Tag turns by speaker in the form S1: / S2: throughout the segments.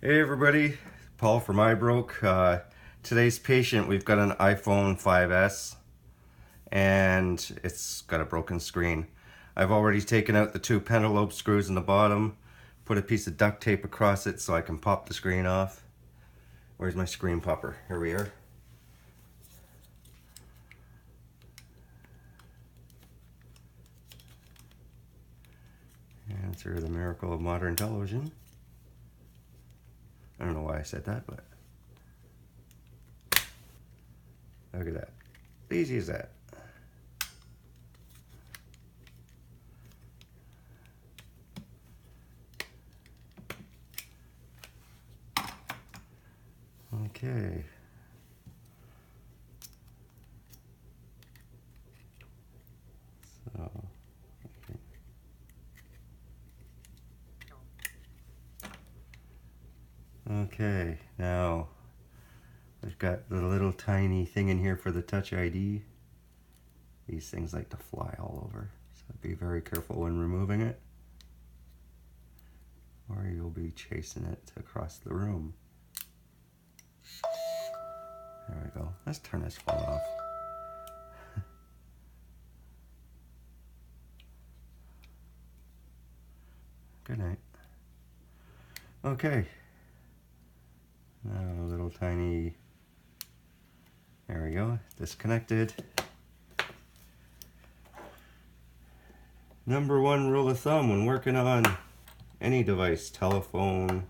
S1: Hey everybody, Paul from iBroke. Today's patient, we've got an iPhone 5S and it's got a broken screen. I've already taken out the two pentalobe screws in the bottom, put a piece of duct tape across it so I can pop the screen off. Where's my screen popper? Here we are. Answer the miracle of modern television. I don't know why I said that, but look at that. Easy as that. Okay. So, okay, now I've got the little tiny thing in here for the Touch ID. These things like to fly all over, so be very careful when removing it, or you'll be chasing it across the room. There we go. Let's turn this phone off. Good night. Okay. Now a little tiny, there we go, disconnected. Number one rule of thumb when working on any device, telephone,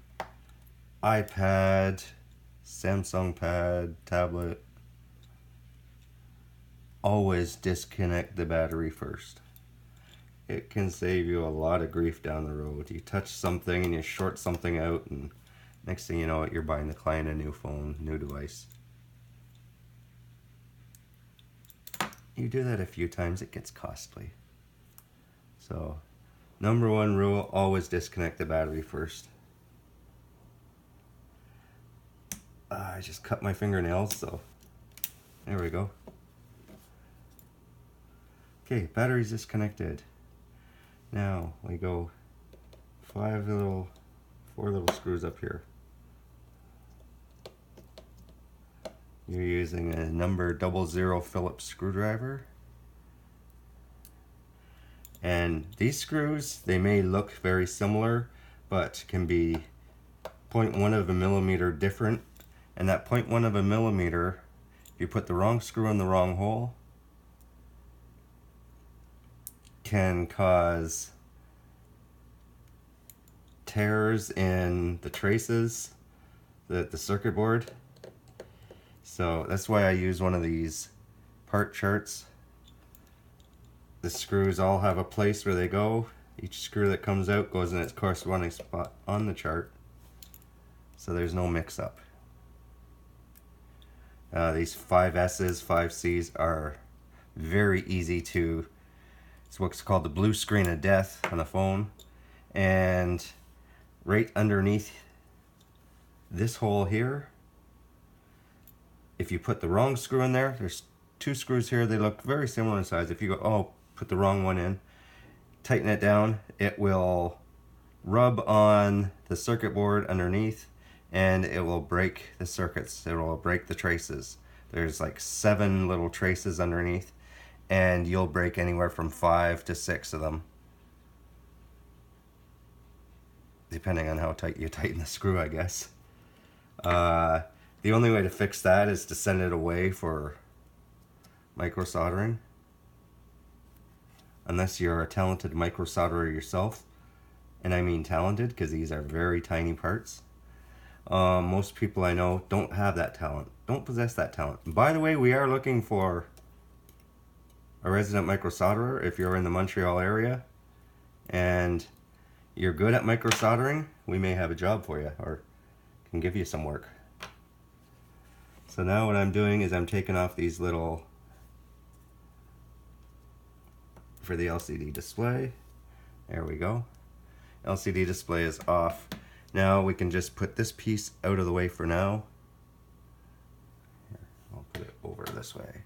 S1: iPad, Samsung pad, tablet, always disconnect the battery first. It can save you a lot of grief down the road. You touch something and you short something out, and next thing you know, you're buying the client a new phone, new device. You do that a few times, it gets costly. So, number one rule, always disconnect the battery first. I just cut my fingernails, so there we go. Okay, battery's disconnected. Now we go four little screws up here. You're using a number 00 Phillips screwdriver. And these screws, they may look very similar, but can be 0.1 of a millimeter different. And that 0.1 of a millimeter, if you put the wrong screw in the wrong hole, can cause tears in the traces, the circuit board. So that's why I use one of these part charts. The screws all have a place where they go. Each screw that comes out goes in its corresponding spot on the chart, so there's no mix-up. These 5S's, 5C's are very easy to, it's what's called the blue screen of death on the phone. And right underneath this hole here, if you put the wrong screw in there, there's two screws here, they look very similar in size. If you go, oh, put the wrong one in, tighten it down, it will rub on the circuit board underneath and it will break the circuits. It will break the traces. There's like 7 little traces underneath, and you'll break anywhere from 5 to 6 of them, depending on how tight you tighten the screw, I guess. The only way to fix that is to send it away for micro soldering, unless you're a talented micro solderer yourself. And I mean talented, because these are very tiny parts. Most people I know don't have that talent, don't possess that talent. By the way, we are looking for a resident micro solderer. If you're in the Montreal area and you're good at micro soldering, we may have a job for you, or can give you some work. So now what I'm doing is I'm taking off these little, for the LCD display. There we go. LCD display is off. Now we can just put this piece out of the way for now. Here, I'll put it over this way.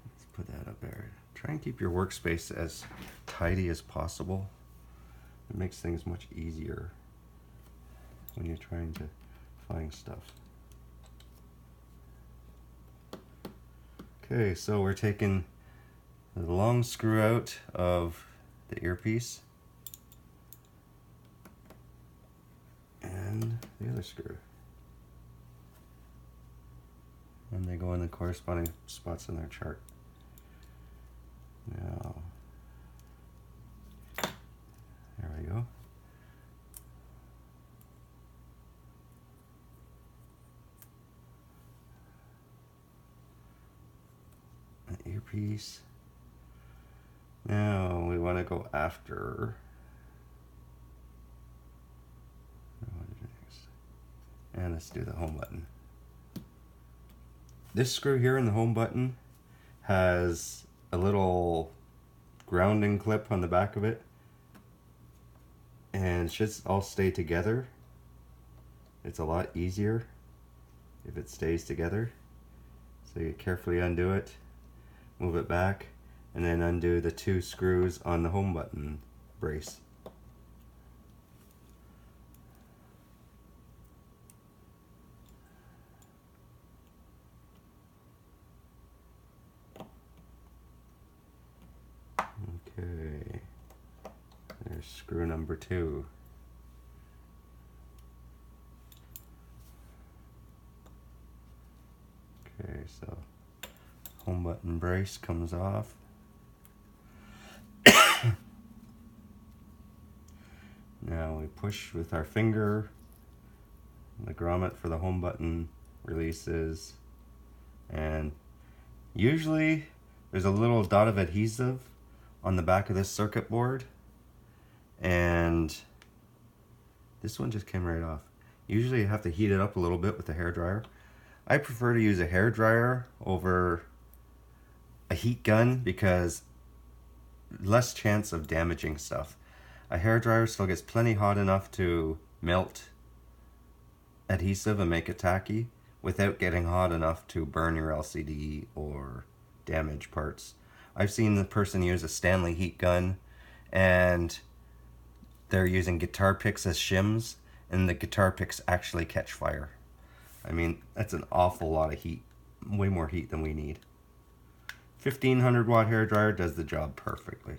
S1: Let's put that up there. Try and keep your workspace as tidy as possible. It makes things much easier when you're trying to find stuff. Okay, so we're taking the long screw out of the earpiece and the other screw. And they go in the corresponding spots in their chart. Now, there we go. An earpiece. Now we want to go after. And let's do the home button. This screw here in the home button has a little grounding clip on the back of it, and it should all stay together. It's a lot easier if it stays together. So you carefully undo it, move it back, and then undo the 2 screws on the home button brace. Okay, there's screw number 2. Okay, so home button brace comes off. Now we push with our finger. The grommet for the home button releases, and usually there's a little dot of adhesive on the back of this circuit board, and this one just came right off. Usually you have to heat it up a little bit with a hairdryer. I prefer to use a hairdryer over a heat gun because less chance of damaging stuff. A hairdryer still gets plenty hot enough to melt adhesive and make it tacky without getting hot enough to burn your LCD or damage parts. I've seen the person use a Stanley heat gun and they're using guitar picks as shims, and the guitar picks actually catch fire. I mean, that's an awful lot of heat, way more heat than we need. 1500 watt hairdryer does the job perfectly.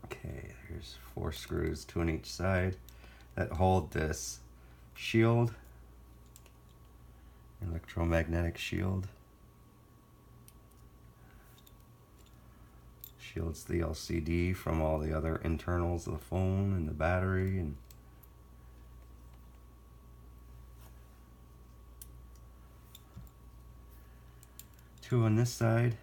S1: Okay, there's 4 screws, 2 on each side, that hold this shield, electromagnetic shield. Shields the LCD from all the other internals of the phone and the battery, and two on this side.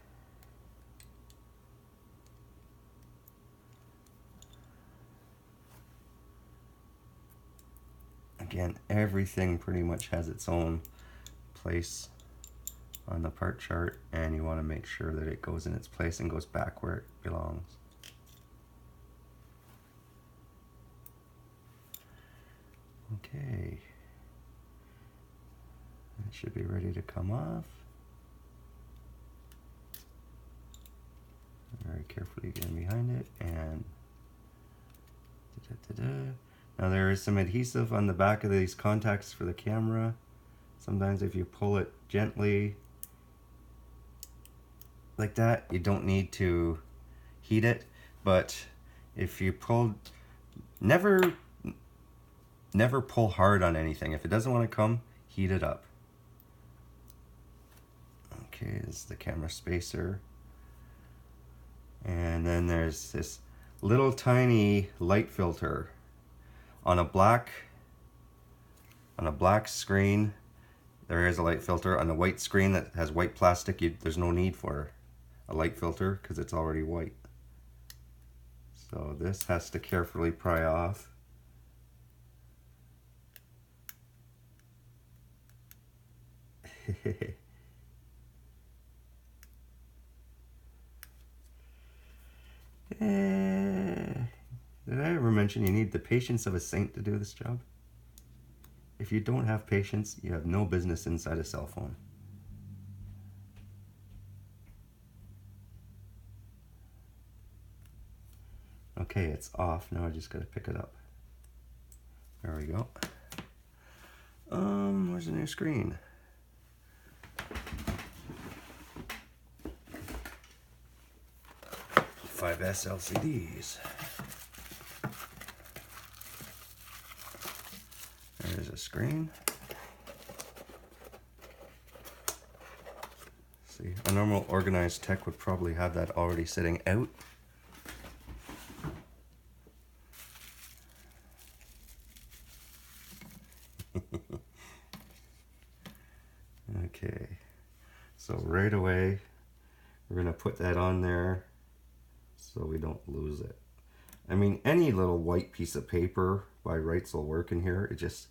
S1: Again, everything pretty much has its own place on the part chart, and you want to make sure that it goes in its place and goes back where it belongs. Okay, it should be ready to come off. Very carefully get in behind it, and now there is some adhesive on the back of these contacts for the camera. Sometimes if you pull it gently like that, you don't need to heat it, but if you pull, never pull hard on anything. If it doesn't want to come, heat it up. Okay, this is the camera spacer. And then there's this little tiny light filter on a black screen. There is a light filter. On a white screen that has white plastic, there's no need for a light filter because it's already white. So this has to carefully pry off. Did I ever mention you need the patience of a saint to do this job? If you don't have patience, you have no business inside a cell phone. Okay, it's off. Now I just gotta pick it up. There we go. Where's the new screen? Five S LCDs. There's a screen. See, a normal organized tech would probably have that already sitting out. Okay, so right away we're gonna put that on there so we don't lose it. I mean, any little white piece of paper by rights will work in here. It just,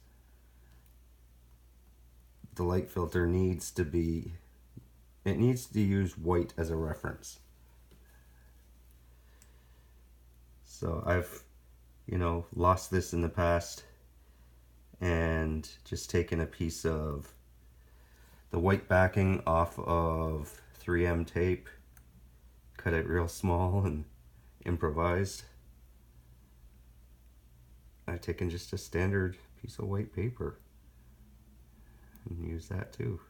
S1: the light filter needs to be, it needs to use white as a reference. So I've, you know, lost this in the past and just taken a piece of the white backing off of 3M tape, cut it real small and improvised. I've taken just a standard piece of white paper and use that too.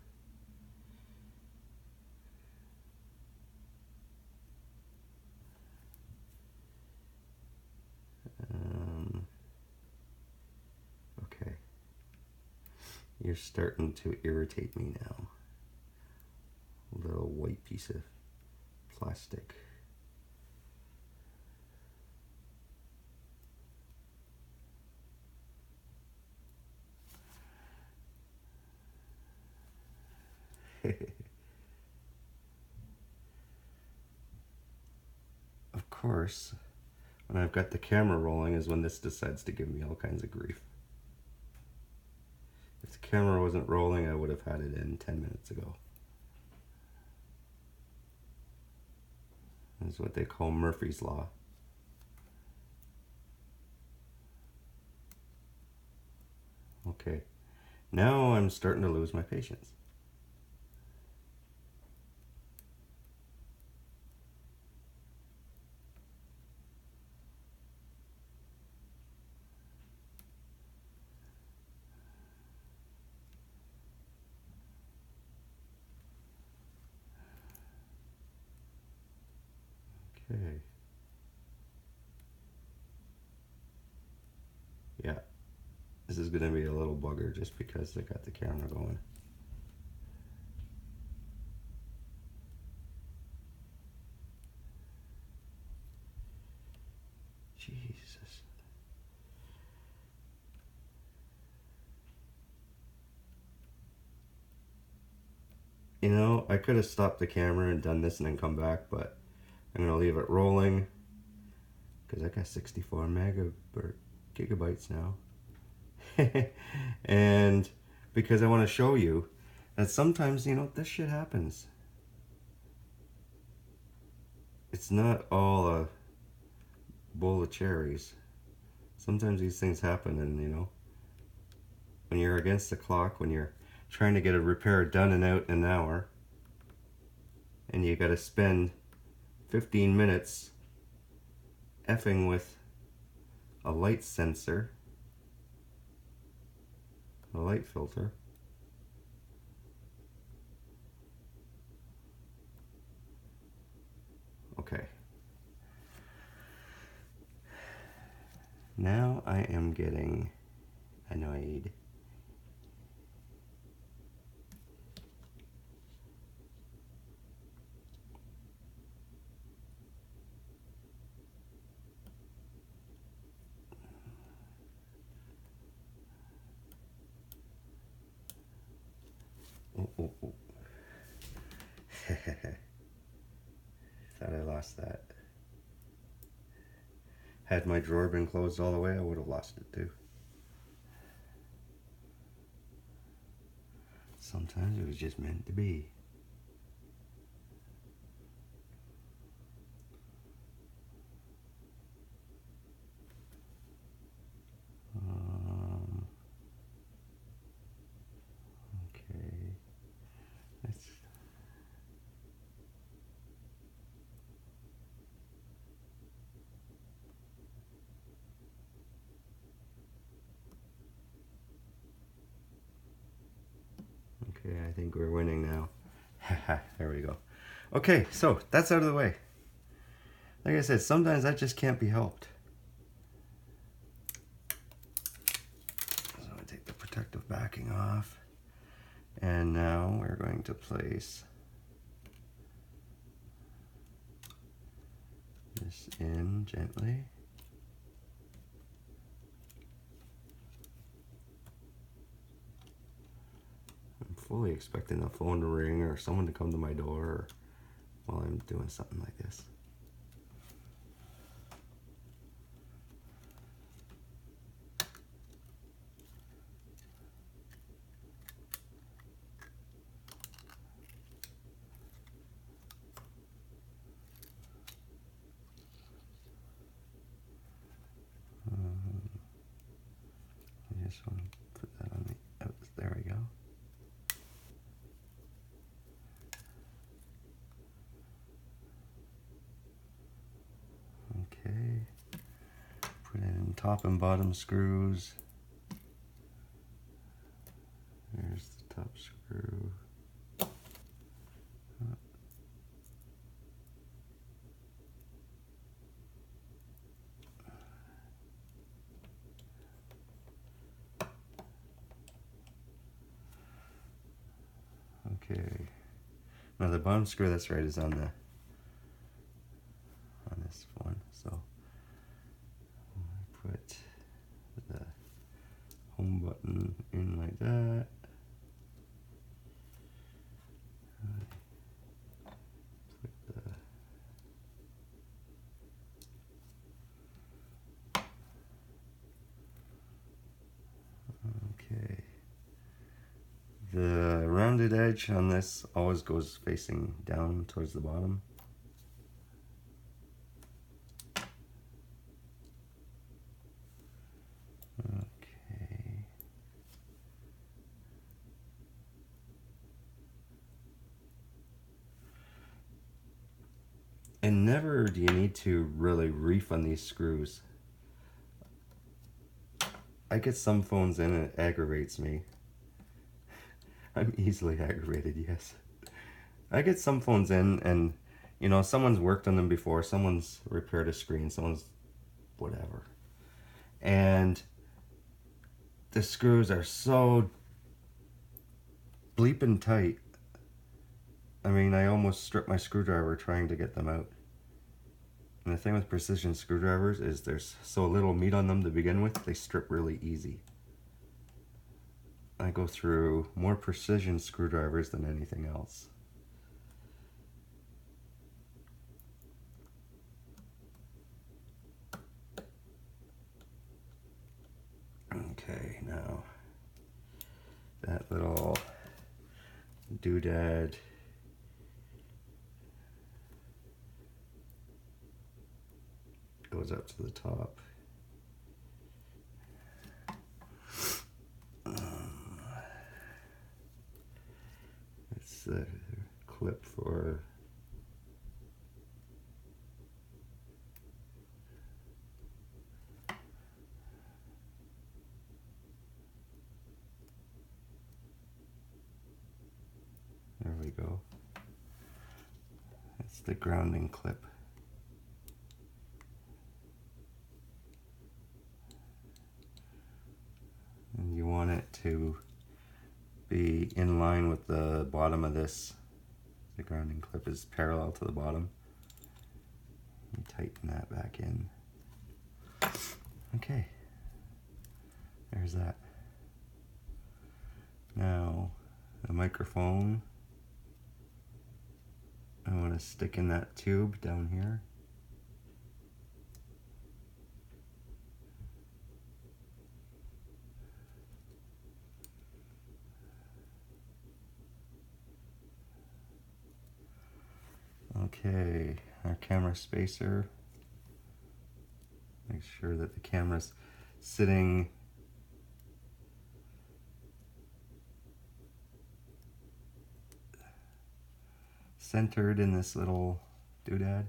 S1: Okay, you're starting to irritate me now. A little white piece of plastic. Of course, when I've got the camera rolling is when this decides to give me all kinds of grief. If the camera wasn't rolling, I would have had it in 10 minutes ago. That's what they call Murphy's Law. Okay, now I'm starting to lose my patience. Okay. Yeah, this is going to be a little bugger just because I got the camera going. Jesus. You know, I could have stopped the camera and done this and then come back, but I'm going to leave it rolling because I got 64 gigabytes now. And because I want to show you that sometimes, you know, this shit happens. It's not all a bowl of cherries. Sometimes these things happen, and you know, when you're against the clock, when you're trying to get a repair done and out in an hour, and you gotta spend 15 minutes effing with a light sensor, a light filter. Okay. Now I am getting annoyed. Oh, oh, oh. Thought I lost that. Had my drawer been closed all the way, I would have lost it too. Sometimes it was just meant to be. Okay. Let's. I think we're winning now. There we go. Okay, so that's out of the way. Like I said, sometimes that just can't be helped. So I take the protective backing off. And now we're going to place this in gently. I'm fully expecting the phone to ring or someone to come to my door while I'm doing something like this. I just want to put that on the, oh, there we go. Okay, put in top and bottom screws. There's the top screw. Okay, now the bottom screw that's right is on this one, so I put the home button in like that. Put okay. The rounded edge on this always goes facing down towards the bottom. Okay. And never do you need to really reef on these screws. I get some phones in and it aggravates me. I'm easily aggravated, yes. I get some phones in and, you know, someone's worked on them before, someone's repaired a screen, someone's whatever. And the screws are so bleeping tight. I mean, I almost stripped my screwdriver trying to get them out. And the thing with precision screwdrivers is there's so little meat on them to begin with, they strip really easy. I go through more precision screwdrivers than anything else. Okay, now that little doodad goes up to the top. It's the clip for there we go. It's the grounding clip. And you want it to be in line with the bottom of this. The grounding clip is parallel to the bottom. You tighten that back in. Okay, there's that. Now, the microphone, I want to stick in that tube down here. Okay, our camera spacer. Make sure that the camera's sitting centered in this little doodad.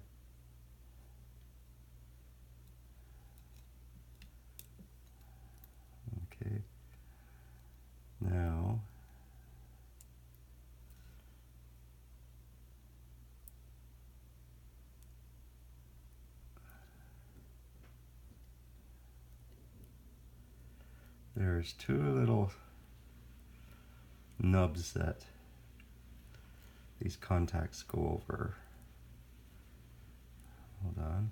S1: Okay. Now there's two little nubs that these contacts go over. Hold on.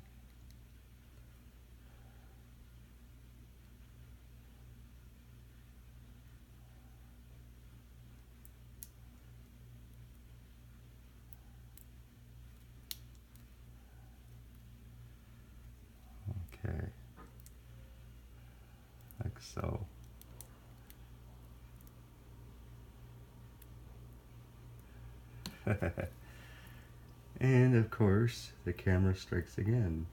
S1: Okay, like so. And of course, the camera strikes again.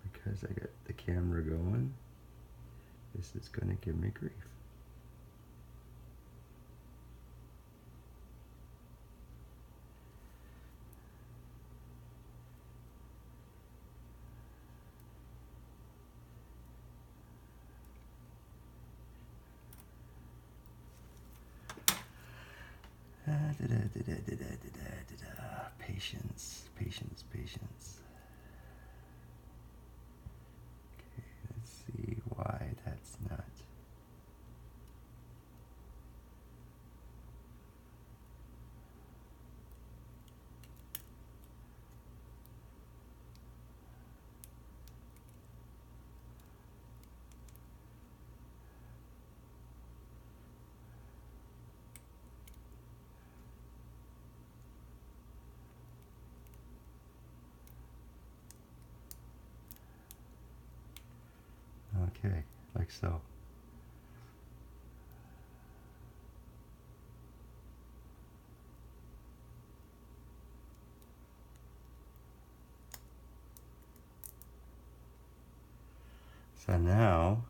S1: Because I got the camera going, this is going to give me grief. Patience, patience, patience. Okay, let's see why that's not. Okay, like so. So now,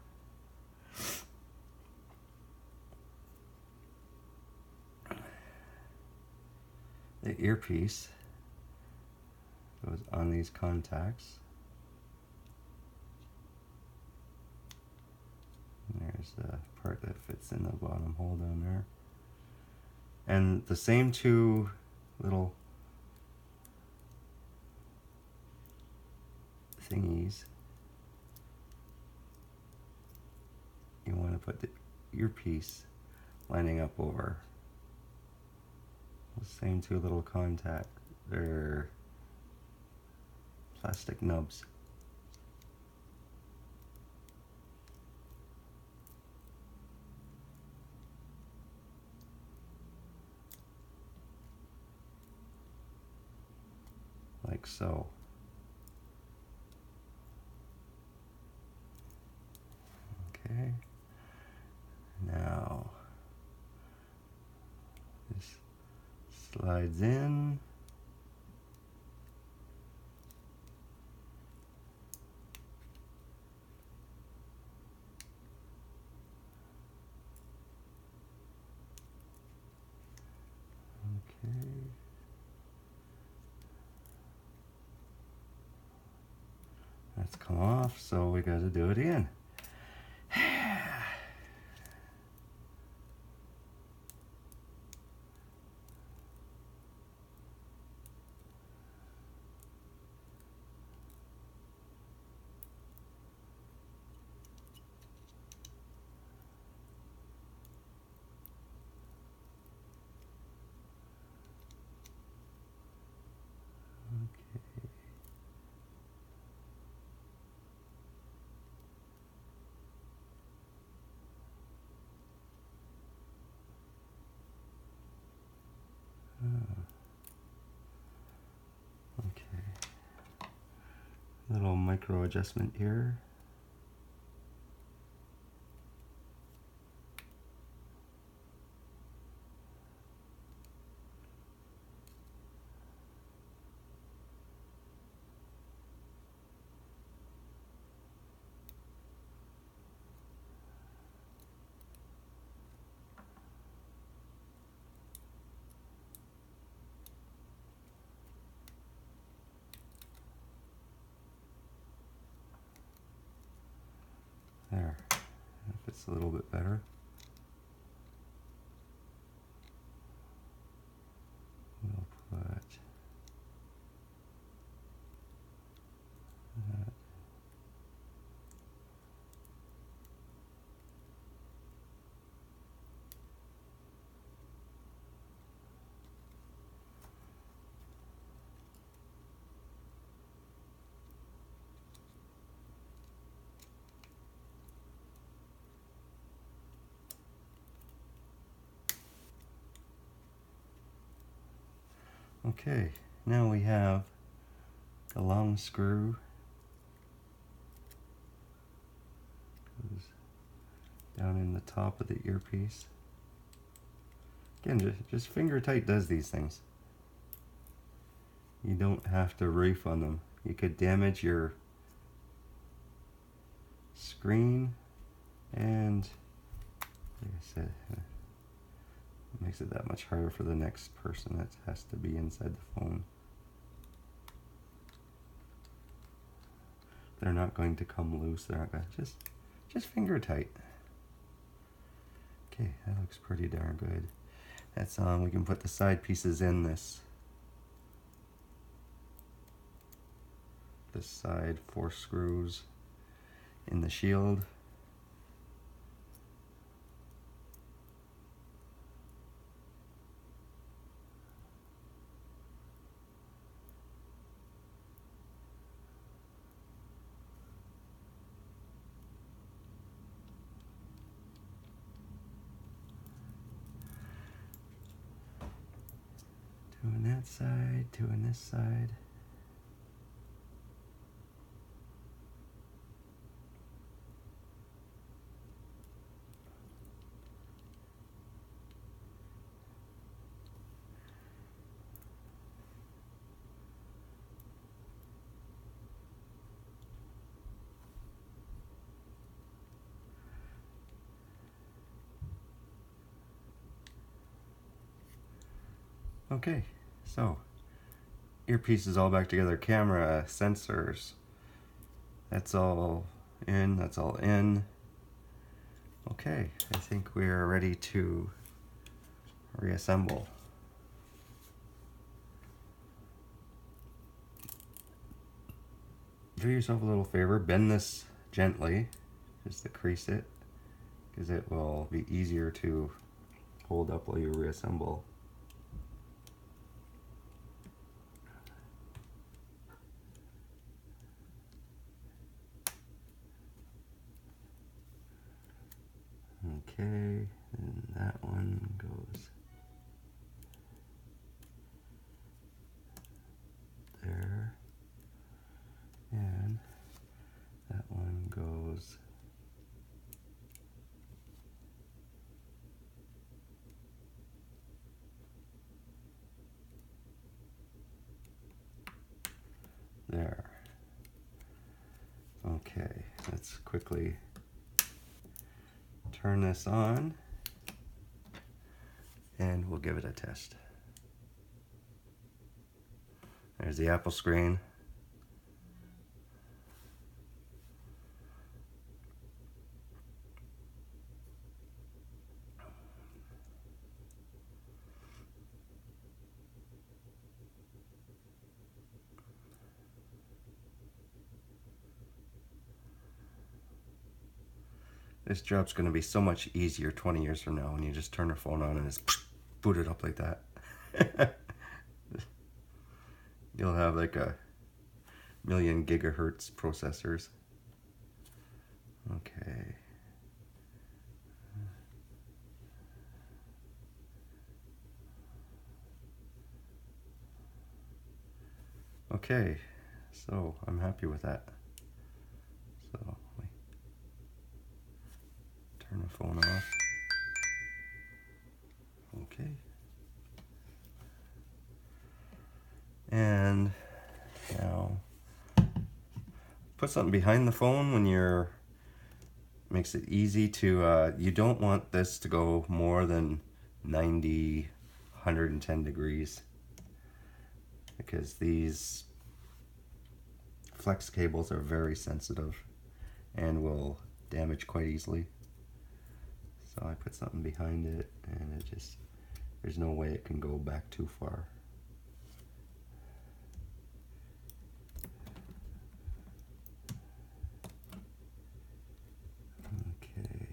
S1: the earpiece goes on these contacts. And there's the part that fits in the bottom hole down there. And the same two little thingies, you want to put the earpiece lining up over. The same two little contact, they're plastic nubs. Like so. Okay. Now this slides in. Okay. That's come off, so we got to do it again. Okay. Little micro adjustment here. There. If it's a little bit better. We'll put that Okay, now we have a long screw. Goes down in the top of the earpiece. Again, just finger tight does these things. You don't have to reef on them. You could damage your screen, and like I said, it makes it that much harder for the next person that has to be inside the phone. They're not going to come loose. They're not going to just finger tight. Okay, that looks pretty darn good. That's on. We can put the side pieces in this side 4 screws in the shield. Two on that side, 2 on this side. Okay, so earpiece is all back together. Camera, sensors, that's all in, that's all in. Okay, I think we are ready to reassemble. Do yourself a little favor, bend this gently, just to crease it, because it will be easier to hold up while you reassemble. Okay, and that one goes there, and that one goes there. Okay, let's quickly turn this on and we'll give it a test. There's the Apple screen. This job's going to be so much easier 20 years from now when you just turn your phone on and it's booted up like that. You'll have like a million gigahertz processors. Okay. Okay, so I'm happy with that. So we turn the phone off. Okay. And now put something behind the phone when you're, makes it easy to, you don't want this to go more than 90, 110 degrees, because these flex cables are very sensitive and will damage quite easily. So I put something behind it and it just, there's no way it can go back too far. Okay.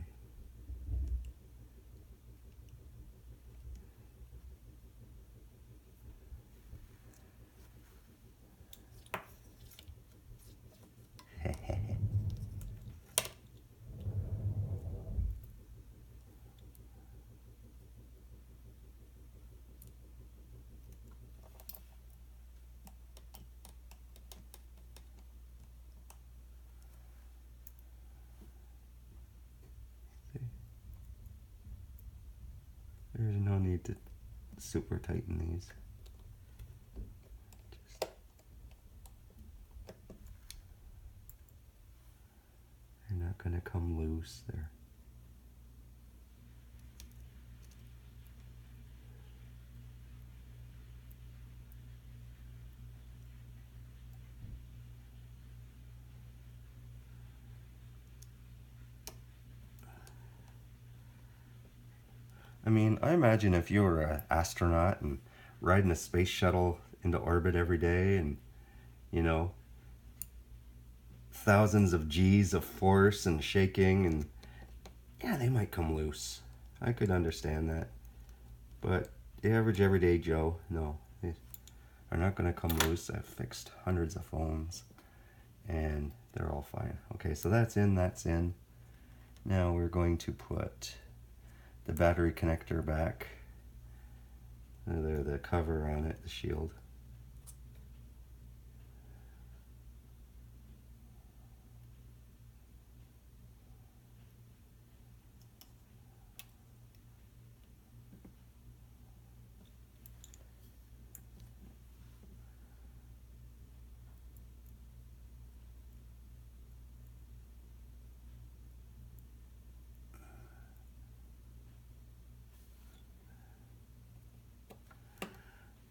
S1: There's no need to super tighten these. They're not going to come loose there. I mean, I imagine if you were an astronaut and riding a space shuttle into orbit every day and, you know, thousands of G's of force and shaking, and yeah, they might come loose. I could understand that. But the average everyday Joe, no, they are not going to come loose. I've fixed hundreds of phones and they're all fine. Okay, so that's in, that's in. Now we're going to put the battery connector back. The cover on it, the shield.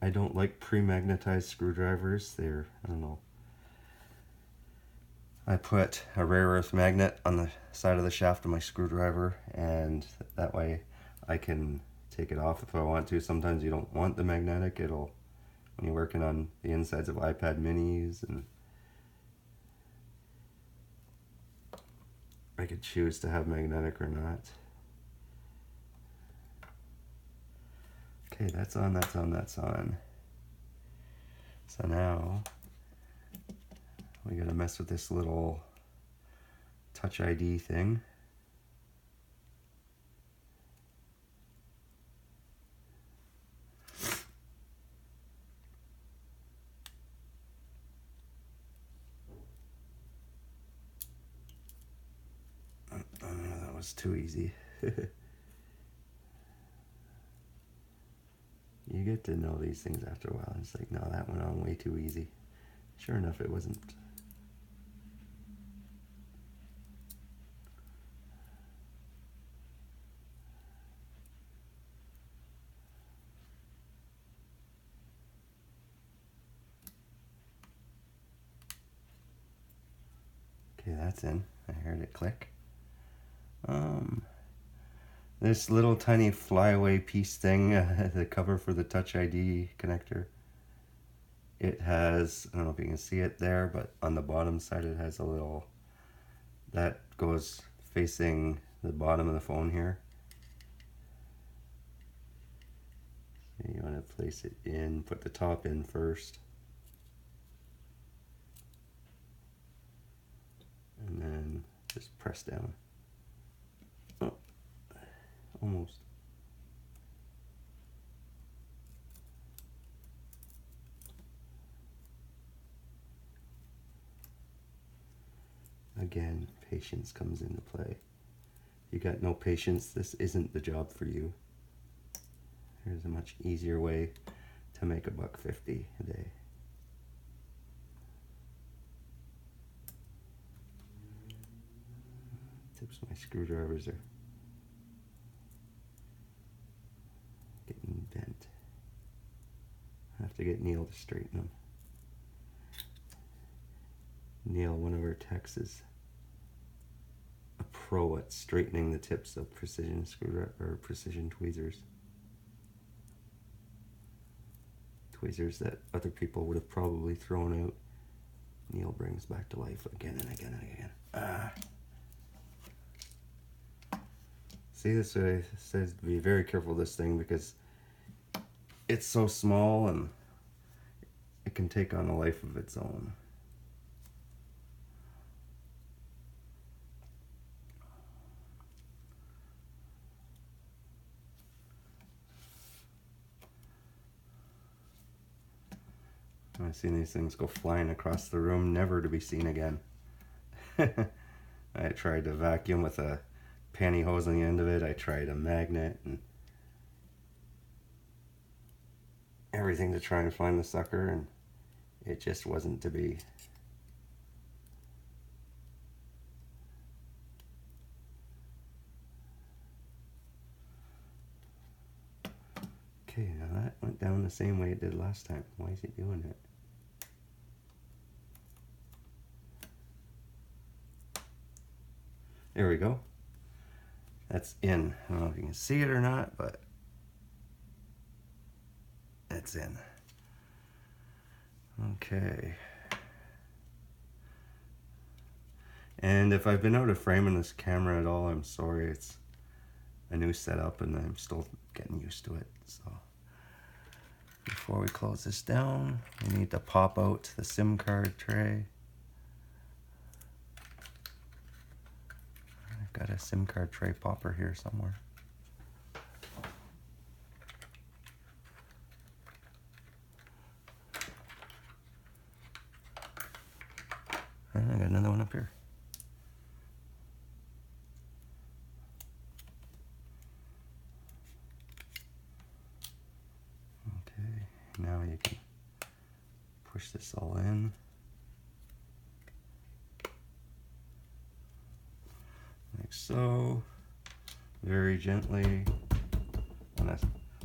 S1: I don't like pre-magnetized screwdrivers. They're, I don't know. I put a rare earth magnet on the side of the shaft of my screwdriver, and that way I can take it off if I want to. Sometimes you don't want the magnetic. It'll, when you're working on the insides of iPad minis, and I could choose to have magnetic or not. Okay, that's on, that's on, that's on. So now we gotta mess with this little Touch ID thing. Oh, that was too easy. You get to know these things after a while. It's like, no, that went on way too easy. Sure enough, it wasn't. Okay, that's in. I heard it click. This little tiny flyaway piece thing, the cover for the Touch ID connector, it has, I don't know if you can see it there, but on the bottom side it has a little, that goes facing the bottom of the phone here. So you want to place it in, put the top in first. And then just press down. Oh, almost. Again, patience comes into play. If you got no patience, this isn't the job for you. There's a much easier way to make $1.50 a day. Tips of my screwdrivers are getting bent. I have to get Neil to straighten them. Neil, one of our techs, is a pro at straightening the tips of precision screwdriver or precision tweezers. Tweezers that other people would have probably thrown out. Neil brings back to life again and again and again. See, this says to be very careful with this thing because it's so small and it can take on a life of its own. I've seen these things go flying across the room, never to be seen again. I tried to vacuum with a pantyhose on the end of it. I tried a magnet, and everything to try and find the sucker, and it just wasn't to be. Okay, now that went down the same way it did last time. Why is it doing it? There we go. That's in. I don't know if you can see it or not, but it's in. Okay. And if I've been out of frame in this camera at all, I'm sorry. It's a new setup and I'm still getting used to it. So before we close this down, we need to pop out the SIM card tray. I've got a SIM card tray popper here somewhere. And I got another one up here. Okay, now you can push this all in. Like so. Very gently on a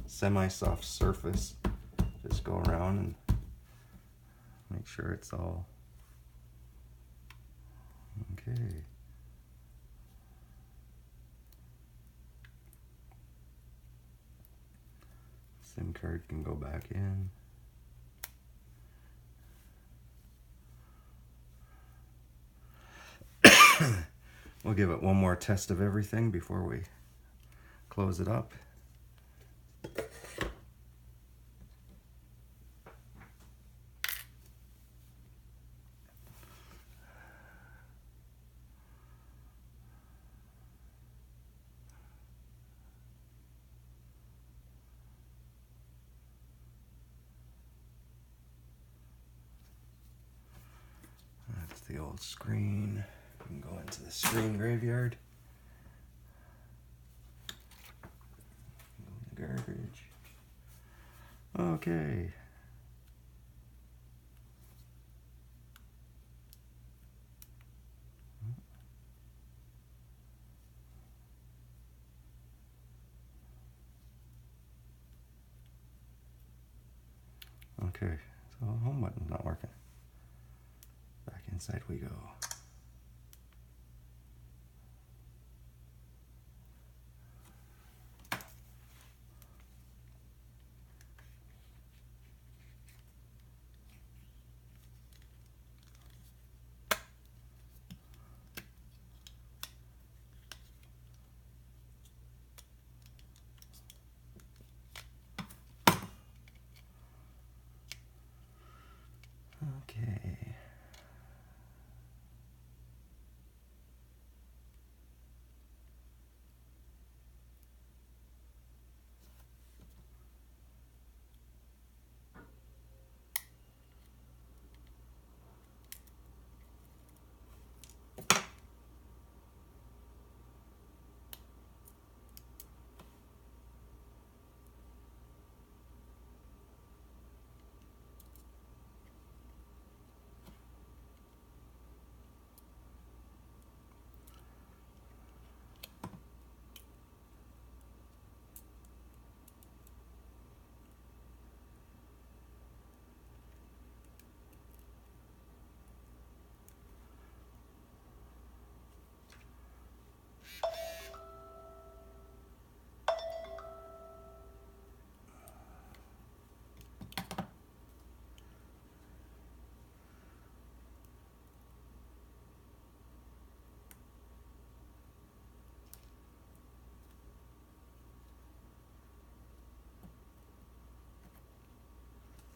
S1: semi-soft surface. Just go around and make sure it's all okay. SIM card can go back in. We'll give it one more test of everything before we close it up. That's the old screen. We can go into the screen graveyard. Go in the garbage. Okay. Okay, so home button's not working. Back inside we go. Okay.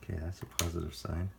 S1: Okay, that's a positive sign.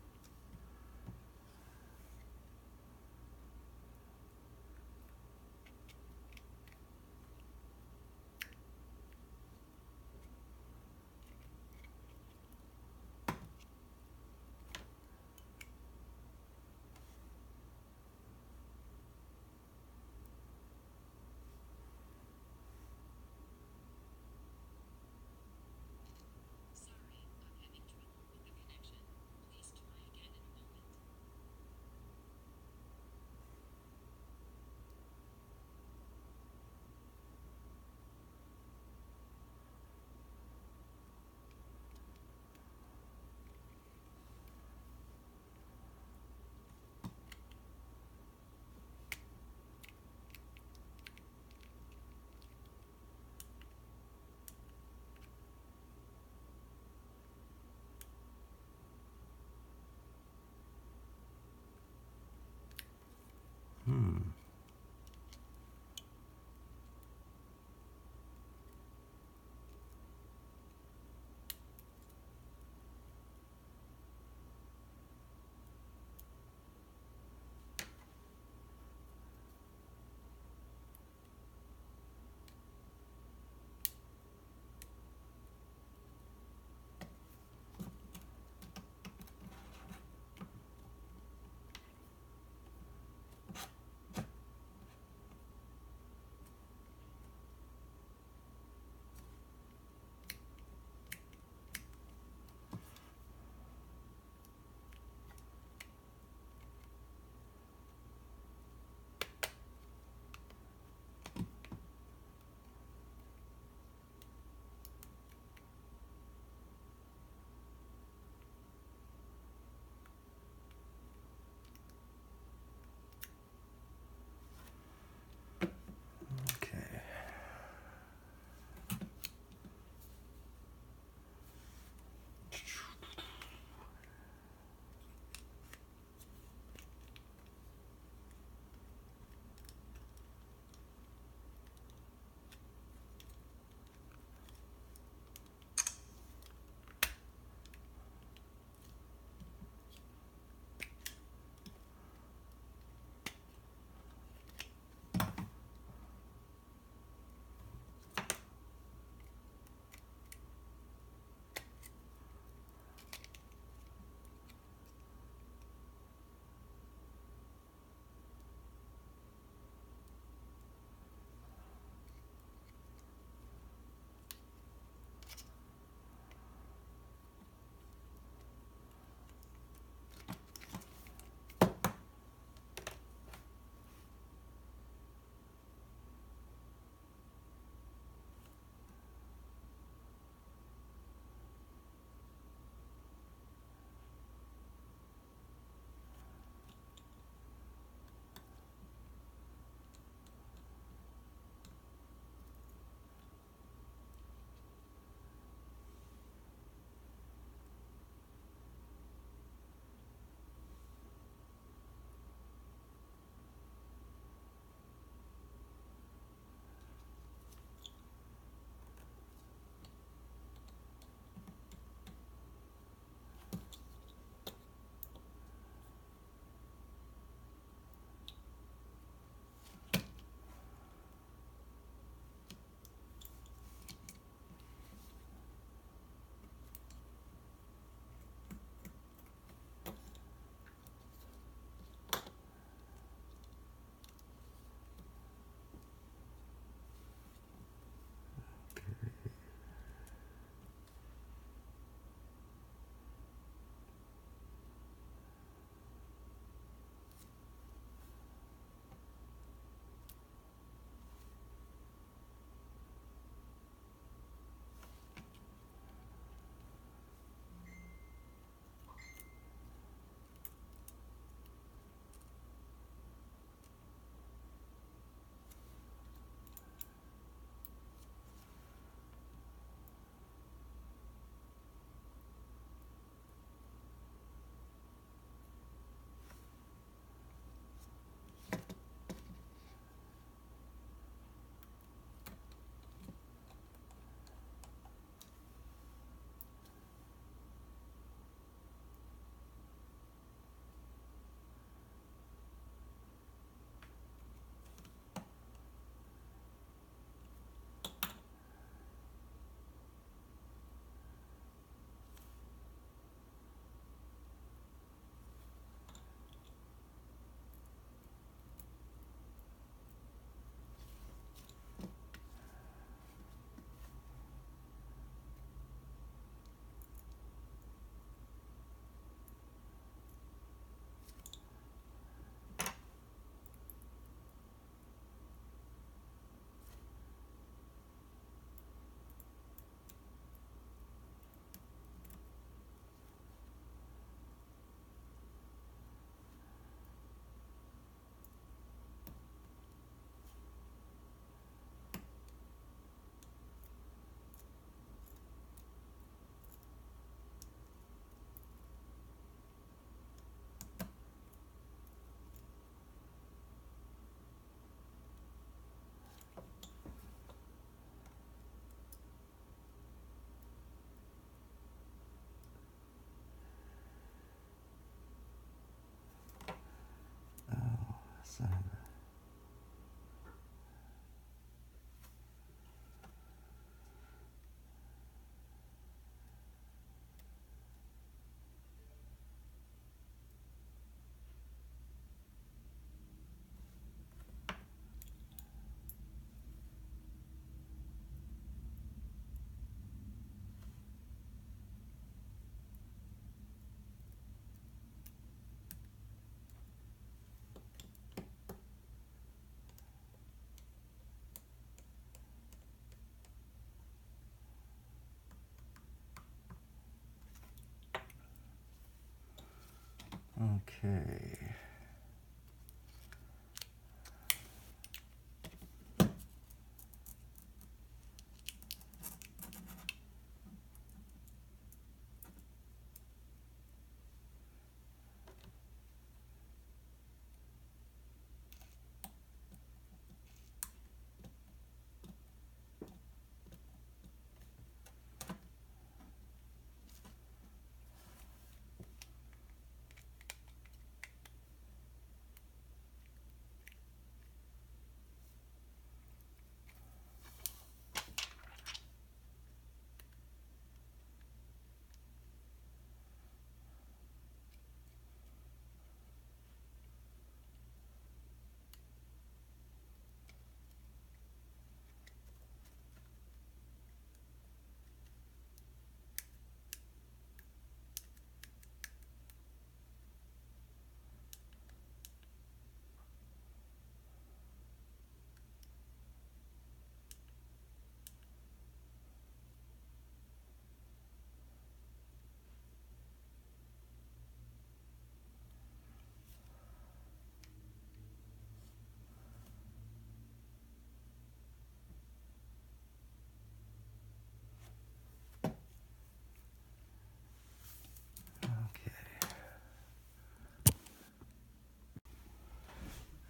S1: Okay.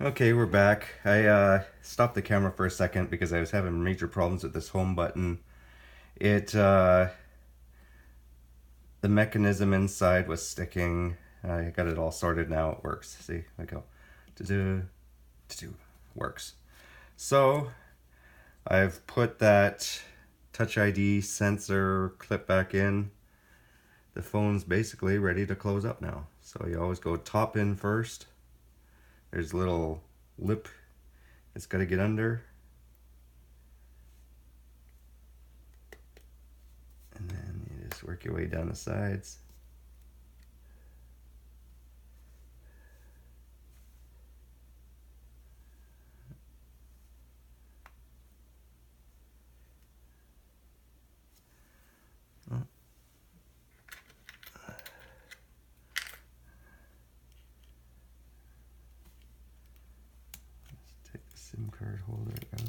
S1: Okay, we're back. I stopped the camera for a second because I was having major problems with this home button. The mechanism inside was sticking. I got it all sorted now. It works. See, I go. Do do works. So I've put that Touch ID sensor clip back in. The phone's basically ready to close up now. So you always go top in first. There's a little lip it's got to get under. And then you just work your way down the sides. Take the SIM card holder out.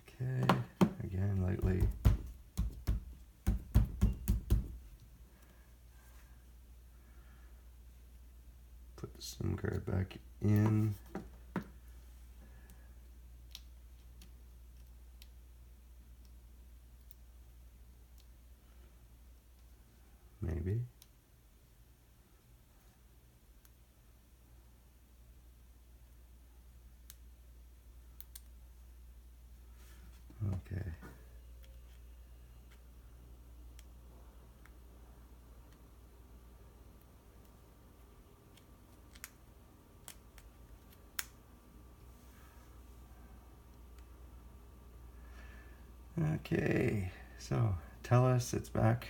S1: Okay, again, lightly. Put the SIM card back in. Maybe. Okay. Okay, so tell us it's back.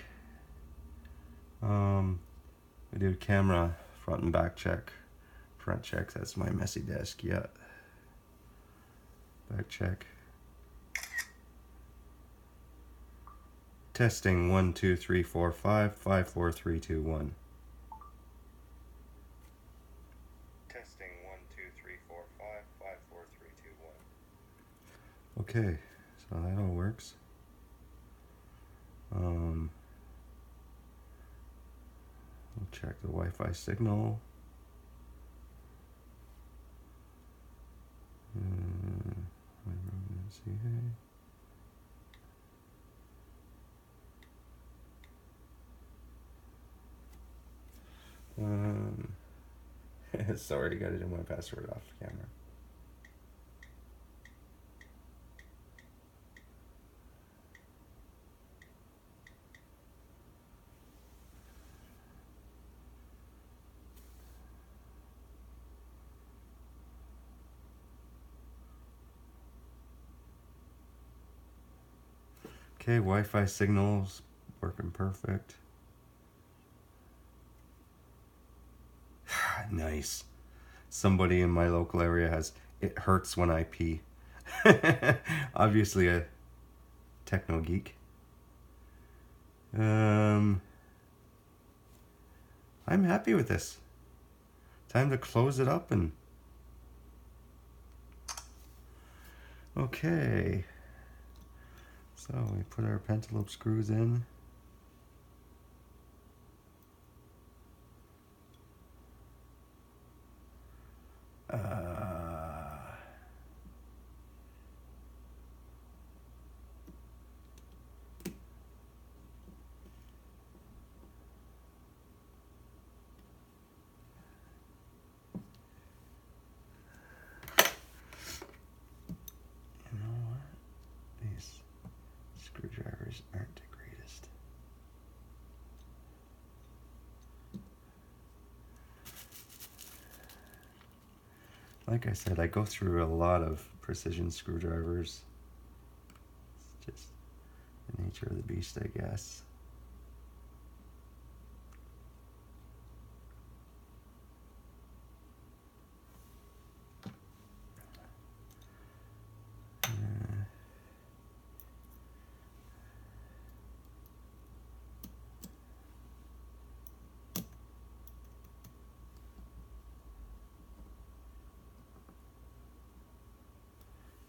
S1: We do camera front and back check. Front check, that's my messy desk, yeah. Back check. Testing 1 2 3 4 5 5 4 3 2 1. Testing 1 2 3 4 5 5 4 3 2 1. Okay, so that all works. We'll check the Wi-Fi signal. Let's see here. Sorry, got to do my password off camera. Okay, Wi-Fi signals working perfect. Nice. Somebody in my local area has "it hurts when I pee." Obviously a techno geek. I'm happy with this. Time to close it up and okay. So we put our pentalobe screws in. You know what? These screwdrivers aren't the greatest. Like I said, I go through a lot of precision screwdrivers. It's just the nature of the beast, I guess.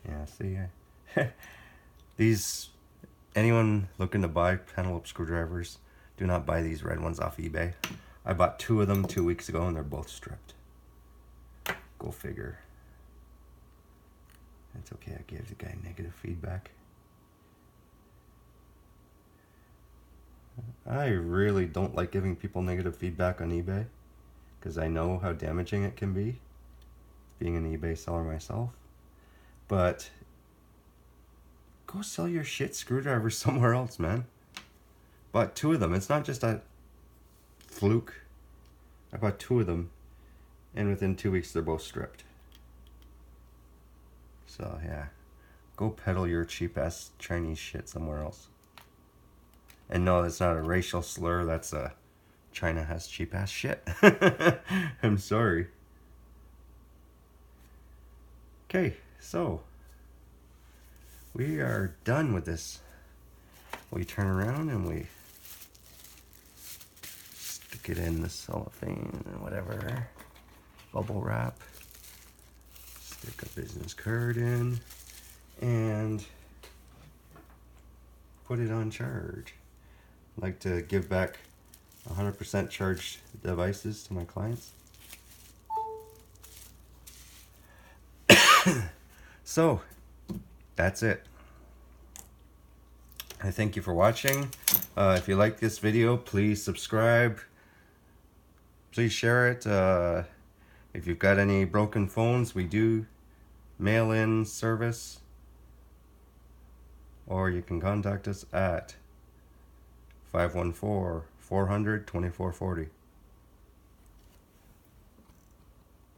S1: Yeah, see, these anyone looking to buy penelope screwdrivers, do not buy these red ones off eBay. I bought 2 of them 2 weeks ago and they're both stripped. Go figure. It's okay, I gave the guy negative feedback. I really don't like giving people negative feedback on eBay because I know how damaging it can be, being an eBay seller myself. But go sell your shit screwdrivers somewhere else, man. Bought 2 of them. It's not just a fluke. I bought 2 of them, and within 2 weeks they're both stripped. So yeah, go peddle your cheap ass Chinese shit somewhere else. And no, that's not a racial slur. That's a China has cheap ass shit. I'm sorry. Okay, so we are done with this. We turn around and we stick it in the cellophane and whatever. Bubble wrap. Stick a business card in and put it on charge. I like to give back 100% charged devices to my clients. So that's it. I thank you for watching. If you like this video, please subscribe. Please share it. If you've got any broken phones, we do mail-in service. Or you can contact us at 514-400-2440.